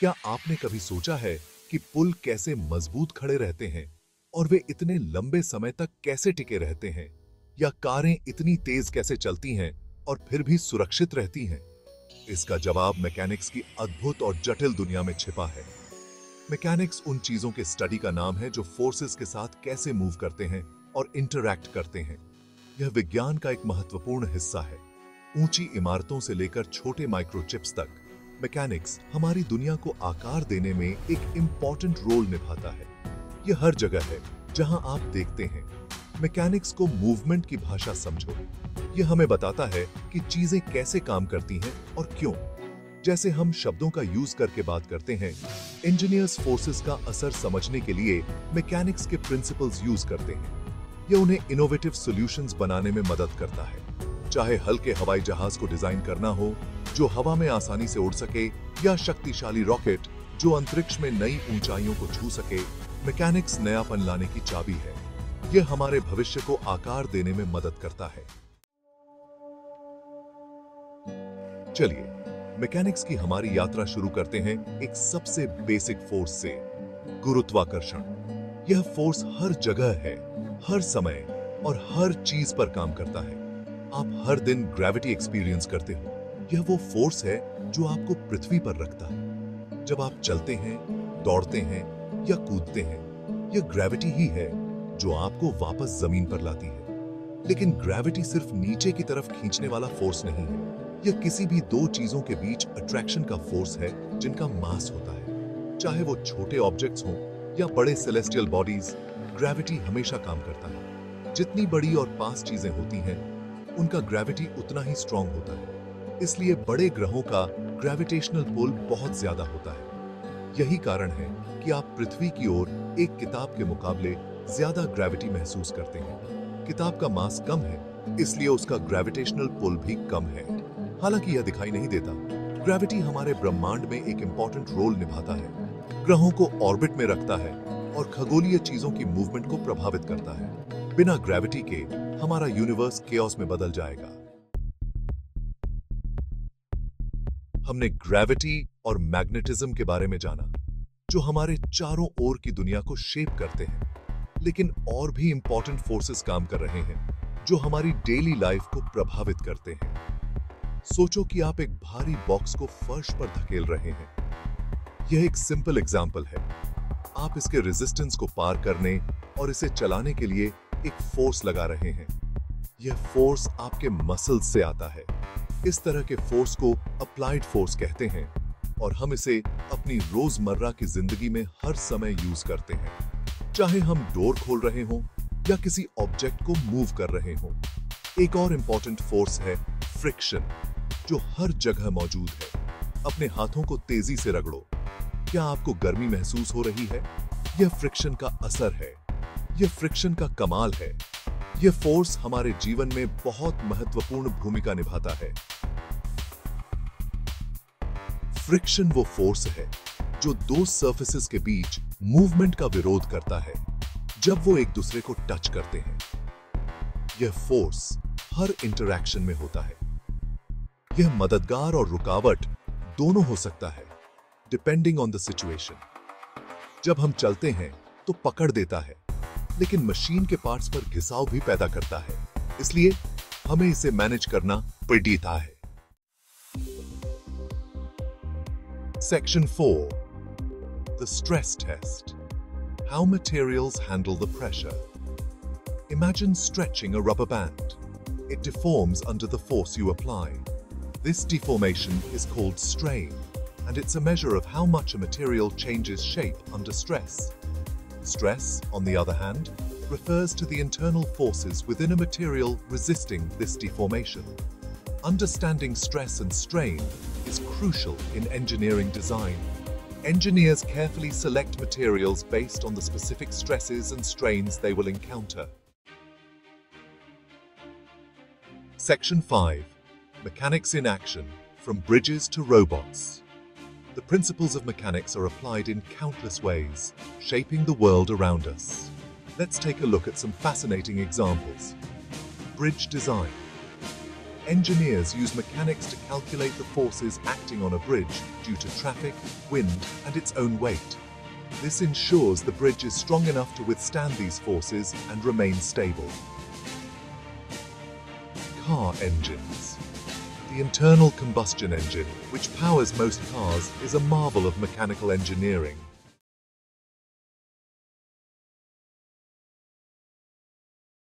क्या आपने कभी सोचा है कि पुल कैसे मजबूत खड़े रहते हैं और वे इतने लंबे समय तक कैसे टिके रहते हैं, या कारें इतनी तेज कैसे चलती हैं और फिर भी सुरक्षित रहती हैं? इसका जवाब मैकेनिक्स की अद्भुत और जटिल दुनिया में छिपा है। मैकेनिक्स उन चीजों के स्टडी का नाम है जो फोर्सेस के साथ कैसे मूव करते हैं और इंटरैक्ट करते हैं। यह विज्ञान का एक महत्वपूर्ण हिस्सा है। ऊंची इमारतों से लेकर छोटे माइक्रोचिप्स तक मैकेनिक्स हमारी दुनिया को आकार देने में एक इंपॉर्टेंट रोल निभाता है। यह हर जगह है जहां आप देखते हैं। मैकेनिक्स को मूवमेंट की भाषा समझो। यह हमें बताता है कि चीजें कैसे काम करती हैं और क्यों। जैसे हम शब्दों का यूज करके बात करते हैं, इंजीनियर्स फोर्सेस का असर समझने के लिए मैकेनिक्स के प्रिंसिपल्स यूज करते हैं। यह उन्हें इनोवेटिव सॉल्यूशंस बनाने में मदद करता है। चाहे हल्के हवाई जहाज को डिजाइन करना हो जो हवा में आसानी से उड़ सके, या शक्तिशाली रॉकेट जो अंतरिक्ष में नई ऊंचाइयों को छू सके, मैकेनिक्स नयापन लाने की चाबी है। यह हमारे भविष्य को आकार देने में मदद करता है। चलिए मैकेनिक्स की हमारी यात्रा शुरू करते हैं एक सबसे बेसिक फोर्स से, गुरुत्वाकर्षण। यह फोर्स हर जगह है, हर समय और हर चीज पर काम करता है। आप हर दिन ग्रेविटी एक्सपीरियंस करते हो। यह वो फोर्स है जो आपको पृथ्वी पर रखता है। जब आप चलते हैं, दौड़ते हैं या कूदते हैं, यह ग्रेविटी ही है जो आपको वापस जमीन पर लाती है। लेकिन ग्रेविटी सिर्फ नीचे की तरफ खींचने वाला फोर्स नहीं है। यह किसी भी दो चीजों के बीच अट्रैक्शन का फोर्स है जिनका मास होता है। चाहे वो छोटे ऑब्जेक्ट्स हों या बड़े सेलेस्टियल बॉडीज, ग्रेविटी हमेशा काम करता है। जितनी बड़ी और पास चीजें होती हैं, उनका ग्रेविटी उतना ही स्ट्रांग होता है। इसलिए बड़े ग्रहों का ग्रेविटेशनल पुल बहुत ज्यादा होता है। यही कारण है कि आप पृथ्वी की ओर एक किताब के मुकाबले ज्यादा ग्रेविटी महसूस करते हैं। किताब का मास कम है, इसलिए उसका ग्रेविटेशनल पुल भी कम है। हालांकि यह दिखाई नहीं देता, ग्रेविटी हमारे ब्रह्मांड में एक इंपॉर्टेंट रोल निभाता है। ग्रहों को ऑर्बिट में रखता है और खगोलीय चीजों की मूवमेंट को प्रभावित करता है। बिना ग्रेविटी के हमारा यूनिवर्स केओस में बदल जाएगा। हमने ग्रेविटी और मैग्नेटिज्म के बारे में जाना, जो हमारे चारों ओर की दुनिया को शेप करते हैं। लेकिन और भी इंपॉर्टेंट फोर्सेस काम कर रहे हैं जो हमारी डेली लाइफ को प्रभावित करते हैं। सोचो कि आप एक भारी बॉक्स को फर्श पर धकेल रहे हैं। यह एक सिंपल एग्जाम्पल है। आप इसके रेजिस्टेंस को पार करने और इसे चलाने के लिए एक फोर्स लगा रहे हैं। यह फोर्स आपके मसल्स से आता है। इस तरह के फोर्स को अप्लाइड फोर्स कहते हैं और हम इसे अपनी रोजमर्रा की जिंदगी में हर समय यूज करते हैं। चाहे हम डोर खोल रहे हों या किसी ऑब्जेक्ट को मूव कर रहे हों। एक और इंपॉर्टेंट फोर्स है फ्रिक्शन, जो हर जगह मौजूद है। अपने हाथों को तेजी से रगड़ो। क्या आपको गर्मी महसूस हो रही है? यह फ्रिक्शन का असर है। यह फ्रिक्शन का कमाल है। यह फोर्स हमारे जीवन में बहुत महत्वपूर्ण भूमिका निभाता है। फ्रिक्शन वो फोर्स है जो दो सरफेसेस के बीच मूवमेंट का विरोध करता है जब वो एक दूसरे को टच करते हैं। यह फोर्स हर इंटरैक्शन में होता है। यह मददगार और रुकावट दोनों हो सकता है, डिपेंडिंग ऑन द सिचुएशन। जब हम चलते हैं तो पकड़ देता है, लेकिन मशीन के पार्ट्स पर घिसाव भी पैदा करता है। इसलिए हमें इसे मैनेज करना पड़ता है। Section 4. The stress test. How materials handle the pressure. Imagine stretching a rubber band. It deforms under the force you apply. This deformation is called strain, and it's a measure of how much a material changes shape under stress. Stress, on the other hand, refers to the internal forces within a material resisting this deformation. Understanding stress and strain is crucial in engineering design. Engineers carefully select materials based on the specific stresses and strains they will encounter. Section 5. Mechanics in action, from bridges to robots. The principles of mechanics are applied in countless ways, shaping the world around us. Let's take a look at some fascinating examples. Bridge design. Engineers use mechanics to calculate the forces acting on a bridge due to traffic, wind, and its own weight. This ensures the bridge is strong enough to withstand these forces and remain stable. Car engines. The internal combustion engine, which powers most cars, is a marvel of mechanical engineering.